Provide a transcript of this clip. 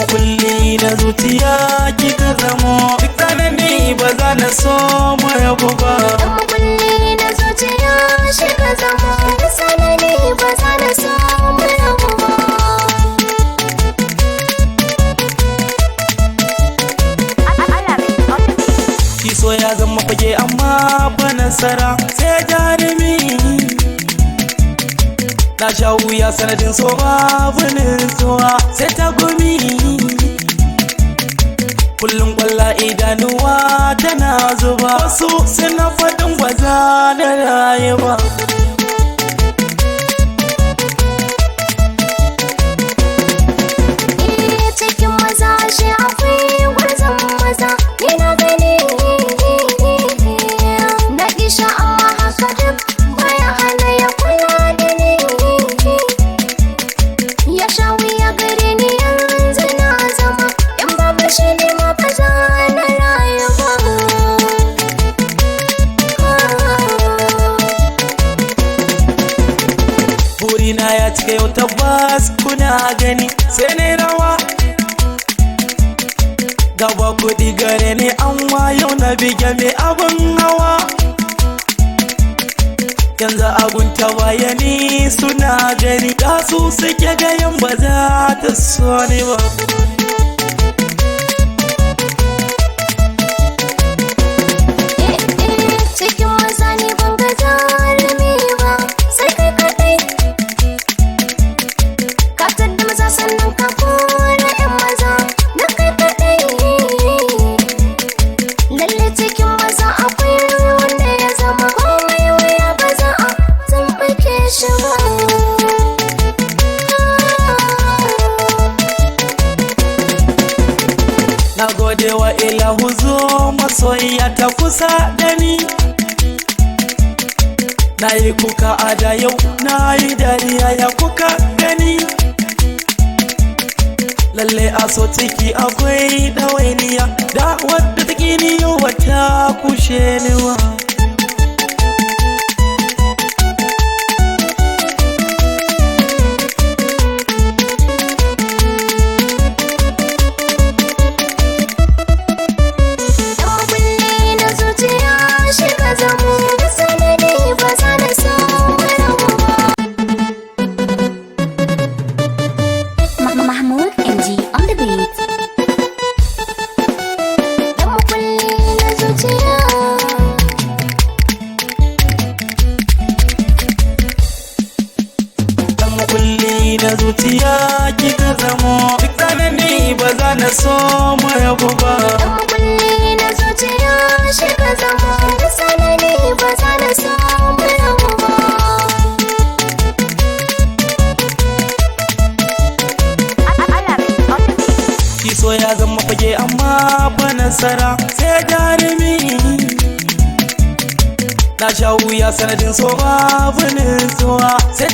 kulli na zuciya kika zamo, duk tsanani ba za na so mu rabu ba. Dan kulli na zuciya shi ka zamo, duk tsanani ba za na so mu rabu ba. Kiso ya zama fage amma ba nasara sai jarumi. Na sha wuya sanadin so babu nutsuwa sai ta gumi. Kullum kwalla idanuwa tana zuba, wasu suna faɗin ba za na rayu ba. Cikin maza shi akwai gwarzon maza, ni na gani na isha amma haka duk baya hana ya kula da ni. Ya sha wuya gare ni yanzu na zama, in babu shi ne ma ba za na rayu ba. Burina ya cika yau tabbas kuna gani sai ne rawa. Gaba kuɗi gare ne amma yau na bige mai abin hawa. Yanzu agun ta bayani suna gani, da su suke gayan ba za ta so ni ba. Cikin maza ne ban ga jarumi ba, sai kai kaɗai. Ka tadda maza sannan ka kora 'yan maza, na kai kaɗai. Lalle cikin maza akwai wanda ya zama komai wuya ba za a tambake shi ba. Na gode wa ilahu zo masoyiya ta kusa da ni. Na yi kuka a da yau na yi dariya ya kuka gani. Lalle a so ciki akwai ɗawainiya, da wadda ta ni yau wata kushe ni wa. Dan kulli na zuciya shi ka zamo, duk tsanani ba za na so mu rabu ba. Mahmoud NG on the beat. Dan kulli na zuciya. Dan kulli na zuciya kika zamo, duk tsanani ba za na so mu rabu ba. Dan kulli na zuciya shi ka zamo, duk tsanani ba za na so mu rabu ba. Kiso ya zama fage amma ba nasara sai jarumi. Na sha wuya sanadin so babu nutsuwa sai